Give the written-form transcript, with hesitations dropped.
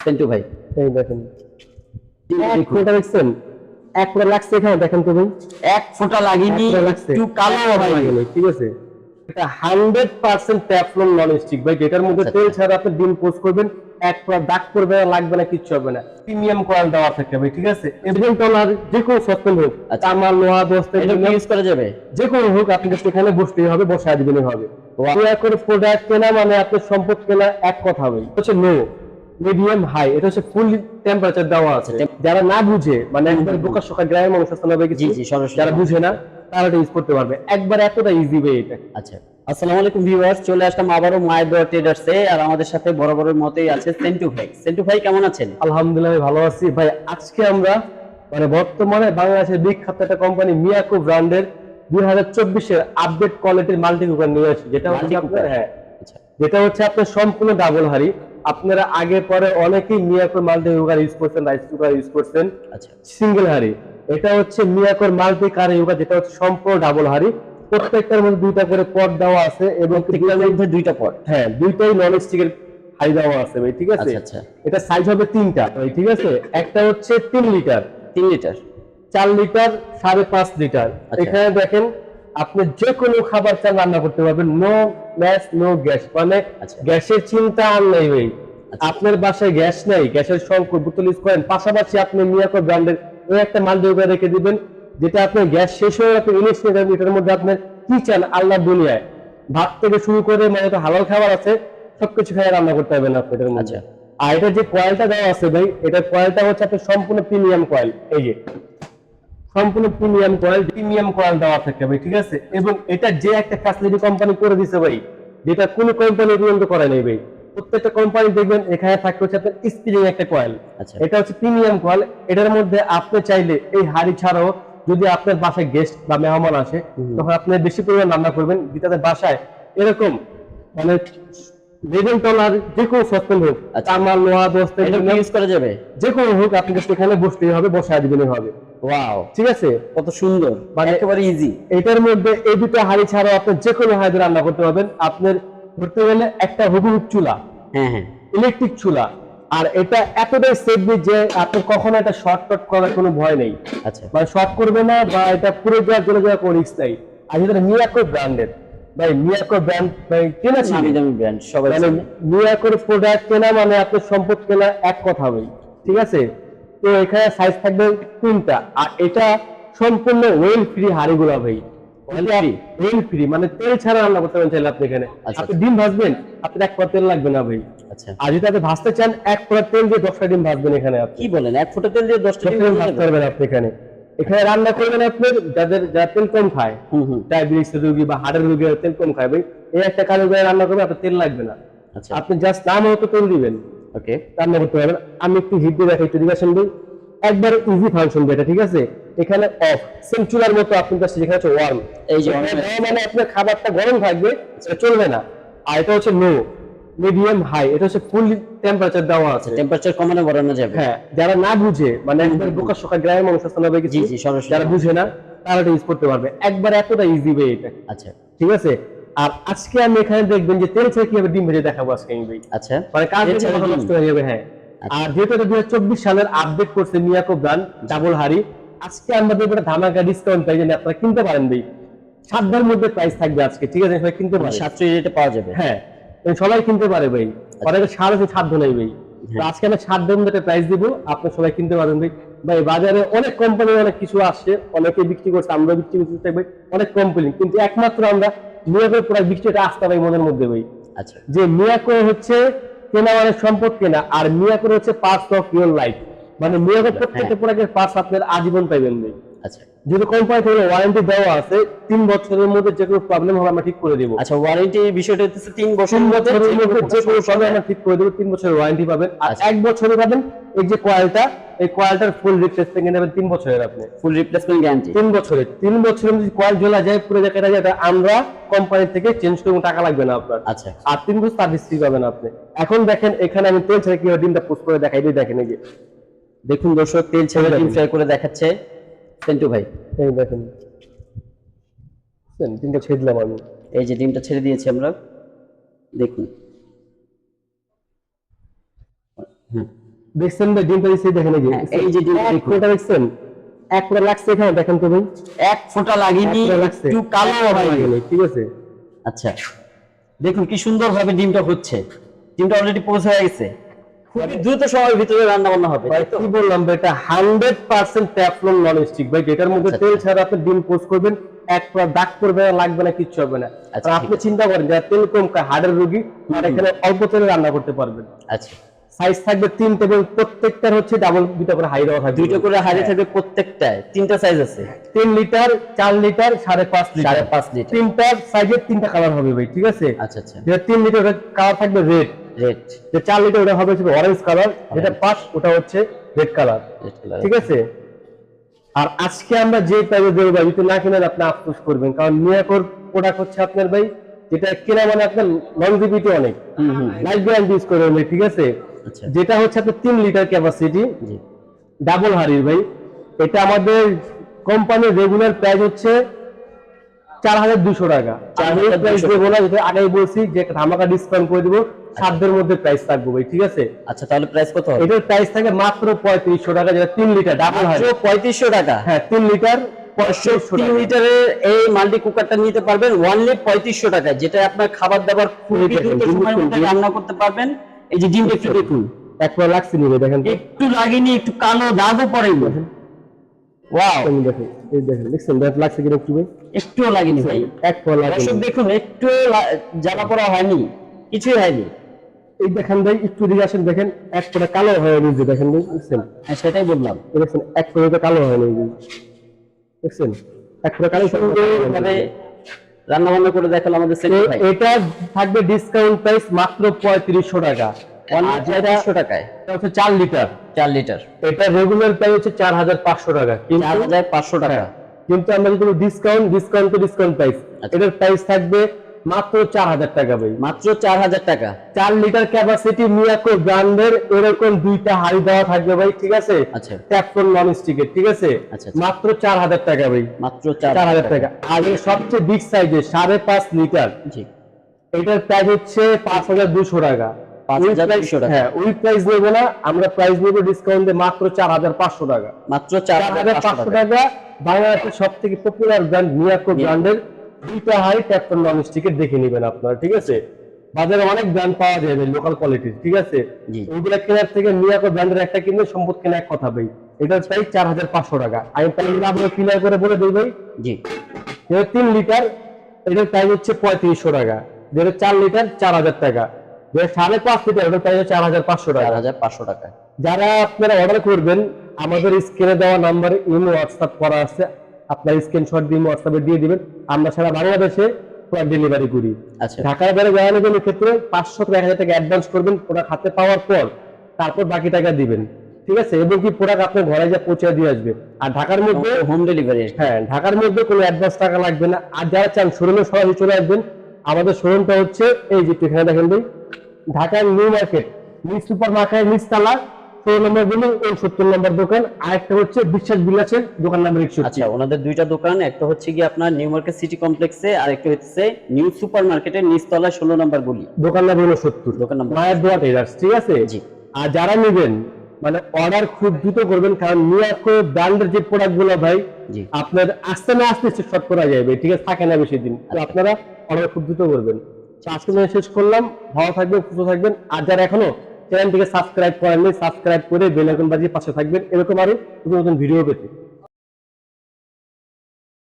সেন্টু ভাই এই দেখেন এক ফোঁটা দেখছেন, এক ফোঁটা লাগছে এখানে দেখেন তো ভাই, এক ফোঁটা লাগেনি, একটু কালো হয়নি। ঠিক আছে। এটা 100% ট্যাফলন নন স্টিক ভাই, যেটার মধ্যে আচ্ছা, তেল আচ্ছা। ছাড়া আপনি ডিম পোস্ট করবেন, এক ফোঁটা দাগ করবে না, লাগবে না, কিচ্ছু হবে না। প্রিমিয়াম কয়েল দেওয়া থাকে ভাই, ঠিক আছে। এবং টলার যে কোনো সসপেন হোক, আচ্ছা। তামা, লোহা, দস্তা, এটা কি ইউজ করা যাবে? যে কোনো হোক, আপনি জাস্ট এখানে বসতেই হবে, বসায় দিবেনই হবে। Wow. দয়া করে প্রোডাক্ট কেনা মানে আপনার সম্পদ কেনা এক কথা ভাই। হচ্ছে লো, মিডিয়াম, হাই, এটা হচ্ছে ফুল টেম্পারেচার দেওয়া আছে। যারা না বুঝে, মানে একবার বোকা শোকা গ্রামের মানুষ আছে না ভাই, জি, জি, সরাসরি। যারা বুঝে না তারা এটা ইউজ করতে পারবে, একবার এতটা ইজি ভাই এটা। আচ্ছা, আসসালামু আলাইকুম ভিউয়ার্স, চলে আসলাম আবারও মায়ের দোয়া ট্রেডার্সে। আর আমাদের সাথে বরাবরের মতোই আছে সেন্টু ভাই। সেন্টু ভাই কেমন আছেন? আলহামদুলিল্লাহ ভাই, ভালো আছি ভাই। আজকে আমরা মানে বর্তমানে বাংলাদেশের বিখ্যাত একটা কোম্পানি মিয়াকো ব্র্যান্ডের 2024-এর আপডেট কোয়ালিটির মাল্টি কুকার নিয়ে আসি, যেটা হচ্ছে আপনার আচ্ছা, যেটা হচ্ছে আপনার সম্পূর্ণ ডাবল হাড়ি। আপনারা আগে পরে অনেকেই মিয়াকোর মাল্টি কুকার ইউজ করছেন, রাইস কুকার ইউজ করছেন, আচ্ছা, সিঙ্গেল হাড়ি। এটা হচ্ছে মিয়াকোর মাল্টি কারি কুকার, যেটা হচ্ছে সম্পূর্ণ ডাবল হাড়ি। প্রত্যেকটার মধ্যে দুইটা করে পট দেওয়া আছে এবং প্রত্যেকটার মধ্যে দুইটা পট। হ্যাঁ, দুইটাই নন স্টিকের হাড়ি দেওয়া আছে ভাই, ঠিক আছে। আচ্ছা, আচ্ছা। এটা সাইজ হবে তিনটা ভাই, ঠিক আছে। একটা হচ্ছে 3 লিটার, 3 লিটার, 4 লিটার, 5.5 লিটার। আচ্ছা। এখানে দেখেন আপনি যে কোনো খাবার চান রান্না করতে পারবেন, নো ম্যাস নো গ্যাস, মানে আচ্ছা। গ্যাসের চিন্তা আর নেই ভাই। আচ্ছা। আপনার বাসায় গ্যাস নেই, গ্যাসের সংকট, বোতল ইউজ করেন, পাশাপাশি আপনি মিয়াকো ব্র্যান্ডের ওই একটা মাল্টি কুকার রেখে দিবেন, যেটা আপনার গ্যাস শেষ হয়ে আপনি ইনস্ট্যান্ট এটার মধ্যে আপনার কি চান আল্লাহ দুনিয়ায়, ভাত থেকে শুরু করে মানে তো হালাল খাবার আছে, সবকিছু খেয়ে রান্না করতে পারবেন আপনি এটার মধ্যে। আচ্ছা। আর এটা যে কয়েলটা দেওয়া আছে ভাই, এটার কয়েলটা হচ্ছে আপনার সম্পূর্ণ প্রিমিয়াম কয়েল, এই যে সম্পূর্ণ প্রিমিয়াম কয়েল দেওয়া থাকে ভাই, ঠিক আছে। এবং এটা যে একটা ফ্যাসিলিটি কোম্পানি করে দিছে ভাই, যেটা কোনো কোম্পানি পর্যন্ত করে নাই ভাই। প্রত্যেকটা কোম্পানি দেখবেন এখানে থাকতে হচ্ছে আপনার স্প্রিং একটা কয়েল। আচ্ছা। এটা হচ্ছে প্রিমিয়াম কয়েল। এটার মধ্যে আপনি চাইলে এই হাড়ি ছাড়াও যদি আপনার বাসায় গেস্ট বা মেহমান আসে, তখন আপনি বেশি পরিমাণ রান্না করবেন, যেটাতে বাসায় এরকম মানে লেভেল টলার যে কোনো সসপেন হোক, তামা, লোহা, দস্তা, এটা কি ইউজ করা যাবে? যে কোনো হোক, আপনি জাস্ট এখানে বসতেই হবে, বসায় দিবেনই হবে। ওয়াও, ঠিক আছে। কত সুন্দর, মানে একেবারে ইজি। এটার মধ্যে এই দুটো হাড়ি ছাড়াও আপনি যে কোনো হাড়িতে রান্না করতে পারবেন। আপনার ধরতে গেলে একটা হুবহু চুলা, হ্যাঁ, হ্যাঁ, ইলেকট্রিক চুলা। আর এটা এতটাই সেফ যে আপনি কখনো এটা শর্টকাট করার কোনো ভয় নেই। আচ্ছা, মানে শর্ট করবে না বা এটা পুরো দেওয়ার জন্য যাওয়ার কোনো রিস্ক নাই। আর যেটা মিয়াকো ব্র্যান্ডের ভাই, মিয়াকো ব্র্যান্ড ভাই কেনা ছিল, নামি দামি ব্র্যান্ড, সবাই মানে জানে। মিয়াকোর প্রোডাক্ট কেনা মানে আপনার সম্পদ কেনা এক কথা ভাই, ঠিক আছে। তো এখানে সাইজ থাকবে তিনটা, আর এটা সম্পূর্ণ ওয়েল ফ্রি হাড়িগুলা ভাই, ওয়েল ফ্রি মানে তেল ছাড়া রান্না করতে পারেন চাইলে আপনি এখানে। আচ্ছা, আপনি ডিম ভাজবেন, আপনার এক ফোঁটা তেল লাগবে না ভাই। আচ্ছা। আর যদি আপনি ভাজতে চান, এক ফোঁটা তেল দিয়ে 10টা ডিম ভাজবেন এখানে আপনি। কি বলেন, এক ফোঁটা তেল দিয়ে 10টা ডিম ভাজতে পারবেন আপনি এখানে। এখানে রান্না করবেন আপনার যারা তেল কম খায়, ডায়াবেটিস রোগী বা হার্টের রোগী তেল কম খায় ভাই, এই একটা কালো করে রান্না করবেন, আপনার তেল লাগবে না। আচ্ছা, আপনি জাস্ট নাম মতো তেল দিবেন, ওকে, রান্না করতে পারবেন। আমি একটু হিট দিয়ে দেখাই, একটু দিবেন ভাই, একবার ইজি ফাংশন এটা, ঠিক আছে। এখানে অফ, সেম চুলার মতো আপনি জাস্ট যেখানে হচ্ছে ওয়ার্ম, এই যে মানে আপনার খাবারটা গরম থাকবে, সেটা চলবে না। আর এটা হচ্ছে লো, মিডিয়াম, হাই, এটা হচ্ছে ফুল টেম্পারেচার দেওয়া আছে, টেম্পারেচার কমানো বাড়ানো যাবে। হ্যাঁ। যারা না বুঝে, মানে একবার বোকা শোকা গ্রামের মানুষ আছে না ভাই, জি, জি, সরাসরি। যারা বুঝে না তারা এটা ইউজ করতে পারবে, একবার এতটা ইজি ভাই এটা। আচ্ছা, ঠিক আছে। আর আজকে আমি এখানে দেখবেন যে তেল ছাড়া কিভাবে ডিম ভেজে দেখাবো আজকে আমি ভাই, আচ্ছা, মানে কাজ তেল ছাড়া ডিম। নষ্ট হয়ে যাবে। হ্যাঁ। আর যেহেতু এটা 2024 সালের আপডেট করছে মিয়াকো ব্র্যান্ড ডাবল হাড়ি, আজকে আমাদের উপরে ধামাকা ডিসকাউন্ট প্রাইজে আপনারা কিনতে পারেন ভাই। 7টার মধ্যে প্রাইস থাকবে আজকে, ঠিক আছে, সবাই কিনতে পারে, সাশ্রয়ী রেটে পাওয়া যাবে। হ্যাঁ, সবাই কিনতে পারে ভাই। অনেকে সাড়ে সাধ্য নেই ভাই, তো আজকে আমি 7টার মধ্যে একটা প্রাইস দিব, আপনি সবাই কিনতে পারবেন ভাই। ভাই বাজারে অনেক কোম্পানি অনেক কিছু আসছে, অনেকে বিক্রি করছে, আমরা বিক্রি করতে ভাই, অনেক কোম্পানি, কিন্তু একমাত্র আমরা মিয়াকোর প্রোডাক্ট বিক্রিটা আসতে ভাই মনের মধ্যে ভাই। আচ্ছা, যে মিয়াকো হচ্ছে কেনা মানে সম্পদ কেনা, আর মিয়াকোর হচ্ছে পার্টস অফ ইওর লাইফ, মানে মিয়াকোর প্রত্যেকটা প্রোডাক্টের পার্টস আপনার আজীবন পাইবেন ভাই। আচ্ছা, যেহেতু কোম্পানি থেকে ওয়ারেন্টি দেওয়া আছে, 3 বছরের মধ্যে যে কোনো প্রবলেম হবে আমরা ঠিক করে দেবো। আচ্ছা, ওয়ারেন্টি বিষয়টা হচ্ছে 3 বছরের 3 মধ্যে বছরের মধ্যে যে কোনো প্রবলেম আমরা ঠিক করে দেবো, 3 বছরের ওয়ারেন্টি পাবেন। আর 1 বছরে পাবেন এই যে কয়েলটা, এই কয়েলটার ফুল রিপ্লেসমেন্ট নেবেন 3 বছরের আপনি, ফুল রিপ্লেসমেন্ট গ্যারান্টি 3 বছরের। 3 বছরের যদি কয়েল জ্বলা যায়, পুরো জায়গাটা যায়, আমরা কোম্পানি থেকে চেঞ্জ করবো, টাকা লাগবে না আপনার। আচ্ছা, আর 3 বছর সার্ভিস ফ্রি পাবেন আপনি। এখন দেখেন এখানে আমি তেল ছেড়ে কিভাবে ডিমটা পোস্ট করে দেখাই দিই, দেখেন এই যে দেখুন দর্শক, তেল ছেড়ে ডিম ফ্রাই করে দেখাচ্ছে সেন্টু ভাই। এই দেখেন ডিমটা ছেড়ে দিলাম আমি, এই যে ডিমটা ছেড়ে দিয়েছি আমরা, দেখুন। দেখছেন ভাই ডিমটা দিচ্ছে দেখেন এই যে হ্যাঁ, এই যে ডিমটা দেখুন। এটা দেখছেন এক ফোঁটা লাগছে এখানে দেখেন তো ভাই এক ফোঁটা লাগেনি, এক ফোঁটা লাগছে। একটু কালো হয়নি। ঠিক আছে আচ্ছা, দেখুন কি সুন্দর ভাবে ডিমটা হচ্ছে। ডিমটা অলরেডি পৌঁছে হয়ে গেছে, খুবই দ্রুত সময়ের ভিতরে রান্না বান্না হবে, ভাই তাই তো? কি বললাম ভাই এটা 100% ট্যাফলন নন স্টিক ভাই, যেটার মধ্যে আচ্ছা, তেল ছাড়া আপনি ডিম পোস্ট করবেন এক ফোঁটা দাগ পড়বে না, লাগবে না, কিচ্ছু হবে না। আচ্ছা, আর ঠিক আপনি আছে। চিন্তা করেন যারা তেল কম খায় হার্টের রোগী আর এখানে অল্প তেলে রান্না করতে পারবেন। আচ্ছা, সাইজ থাকবে 3 এবং প্রত্যেকটার হচ্ছে ডাবল দুটো করে হাই দেওয়া থাকবে, দুইটা করে হাড়ি থাকবে প্রত্যেকটায়, 3টা সাইজ আছে। 3 লিটার 4 লিটার 5.5 লিটার 5.5 লিটার। তিনটার সাইজের 3টা কালার হবে ভাই, ঠিক আছে? আচ্ছা আচ্ছা, যেটা 3 লিটার কালার থাকবে রেড, রেড, যে 4 লিটার ওটা হবে অরেঞ্জ কালার, যেটা 5 ওটা হচ্ছে রেড কালার, রেড কালার। ঠিক আছে? আর আজকে আমরা যে প্রাইসে দেবো ভাই, যদি না কিনেন আপনি আফসোস করবেন, কারণ মিয়াকোর প্রোডাক্ট হচ্ছে আপনার ভাই যেটা কেনা মানে আপনার লংজিভিটি অনেক, লাইফ গ্যারান্টি ইউজ করবেন ভাই, ঠিক আছে? আচ্ছা, যেটা হচ্ছে আপনার 3 লিটার ক্যাপাসিটি জি, ডাবল হাড়ির ভাই, এটা আমাদের কোম্পানির রেগুলার প্রাইস হচ্ছে 4200 টাকা। 4200 প্রাইস দেবো না, যেটা আগেই বলছি যে একটা ধামাকা ডিসকাউন্ট করে দিব, 7 মধ্যে প্রাইস থাকবে ভাই, ঠিক আছে? আচ্ছা, তাহলে প্রাইস কত হবে? এটার প্রাইস থাকে মাত্র 3500 টাকা, যেটা 3 লিটার ডাবল হাড়ি। 3500 টাকা। হ্যাঁ 3 লিটার 3 লিটারের এই মাল্টি কুকারটা নিতে পারবেন অনলি 3500 টাকায়, যেটা আপনার খাবার দাবার খুবই এই দেখেন, দ্রুত সময়ের মধ্যে রান্না করতে পারবেন। এই যে ডিমটা একটু দেখুন, এক পর লাগছে নিবে দেখেন তো, একটু লাগেনি, একটু কালো দাগও পড়েনি। ওয়াও, এই দেখেন, এই দেখেন দেখছেন ব্যাট লাগছে কিনা একটু ভাই, একটুও লাগেনি ভাই। এক পর লাগছে। দর্শক দেখুন, একটু জ্বালা পড়া হয়নি, কিছুই হয়নি। এই দেখেন ভাই একটু দিকে আসেন, দেখেন এক পরে কালো হয়ে নিয়েছে, দেখেন ভাই দেখছেন, হ্যাঁ, সেটাই বললাম। এই দেখছেন এক পরে কালো হয়ে নিয়েছে, দেখছেন এক পরে কালো সুন্দরভাবে রান্না বান্না করে দেখালো আমাদের সেলিম ভাই। এটা থাকবে ডিসকাউন্ট প্রাইস মাত্র 3500 টাকা। অনলি 3500 টাকায় এটা হচ্ছে 4 লিটার, 4 লিটার, এটা রেগুলার প্রাইস হচ্ছে 4500 টাকা, কিন্তু 4500 টাকা। কিন্তু আমরা যদি ডিসকাউন্ট প্রাইস, আচ্ছা। এটার প্রাইস থাকবে মাত্র 4000 টাকা ভাই। মাত্র 4000 টাকা। 4 লিটার ক্যাপাসিটি মিয়াকো ব্র্যান্ডের এরকম দুইটা হাড়ি দেওয়া থাকবে ভাই, ঠিক আছে? আচ্ছা, ট্যাফলন নন স্টিকের, ঠিক আছে? আচ্ছা, আচ্ছা। মাত্র 4000 টাকা ভাই, মাত্র 4000 টাকা। আর এর সবচেয়ে বিগ সাইজের 5.5 লিটার, জি, এটার প্রাইস হচ্ছে 5200 টাকা। 5200 টাকা। হ্যাঁ ওই প্রাইস নেব না, আমরা প্রাইস নেব ডিসকাউন্ট দিয়ে মাত্র 4500 টাকা। মাত্র 4500 টাকা। টাকা। বাংলাদেশের সবথেকে পপুলার ব্র্যান্ড মিয়াকো ব্র্যান্ডের দুইটা হাই ট্যাফলন নন স্টিকের দেখে নেবেন আপনারা, ঠিক আছে? বাজারে অনেক ব্র্যান্ড পাওয়া যায় লোকাল কোয়ালিটির, ঠিক আছে? জি। ওইগুলা কেনার থেকে মিয়াকো ব্র্যান্ডের একটা কিনলে সম্পদ কেনা এক কথা ভাই। এটার প্রাইস 4500 টাকা। আমি প্রাইসটা আপনাকে ক্লিয়ার করে বলে দিই ভাই, জি, যেটা 3 লিটার এটার প্রাইস হচ্ছে 3500 টাকা, যেটা 4 লিটার 4000 টাকা, যেটা 5.5 লিটার এটার প্রাইস হচ্ছে 4500 টাকা। 4500 টাকা। যারা আপনারা অর্ডার করবেন আমাদের স্ক্রিনে দেওয়া নাম্বারে ইমো হোয়াটসঅ্যাপ করা আছে, আপনার স্ক্রিনশট দিয়ে হোয়াটসঅ্যাপে দিয়ে দিবেন, আমরা সারা বাংলাদেশে প্রোডাক্ট ডেলিভারি করি। আচ্ছা, ঢাকার বাইরে যাওয়া নেবেন ক্ষেত্রে 500 থেকে 1000 টাকা অ্যাডভান্স করবেন, প্রোডাক্ট হাতে পাওয়ার পর তারপর বাকি টাকা দিবেন, ঠিক আছে? এবং কি প্রোডাক্ট আপনার ঘরে যা পৌঁছে দিয়ে আসবে। আর ঢাকার মধ্যে হোম ডেলিভারি। হ্যাঁ ঢাকার মধ্যে কোনো অ্যাডভান্স টাকা লাগবে না। আর যারা চান শোরুমে সরাসরি চলে আসবেন, আমাদের শোরুমটা হচ্ছে এই যে এখানে দেখেন ভাই, ঢাকার new market new super market নিচতলা 16 নম্বর বিল্ডিং 70 নম্বর দোকান। আরেকটা হচ্ছে বিশ্বাস বিলাসের দোকান নাম্বার 61। আচ্ছা, ওনাদের দুইটা দোকান, একটা হচ্ছে কি আপনার নিউ মার্কেট সিটি কমপ্লেক্সে, আর একটা হচ্ছে নিউ সুপার মার্কেটের নিচতলা 16 নম্বর গলি, দোকান নাম্বার 69, দোকান নাম্বার। মায়ের দোয়া টেলার্স, ঠিক আছে? জি। আর যারা নেবেন মানে অর্ডার খুব দ্রুত করবেন, কারণ মিয়াকো ব্র্যান্ডের যে প্রোডাক্ট গুলো ভাই জি, আপনার আসতে না আসতে শর্ট করা যাবে, ঠিক আছে? থাকে না বেশি দিন, তো আপনারা অর্ডার খুব দ্রুত করবেন। আজকে শেষ করলাম, ভালো থাকবেন, সুস্থ থাকবেন। আর যারা এখনো চ্যানেলটিকে সাবস্ক্রাইব করেননি, সাবস্ক্রাইব করে বেল আইকন বাজিয়ে পাশে থাকবেন এরকম আরো নতুন নতুন ভিডিও পেতে।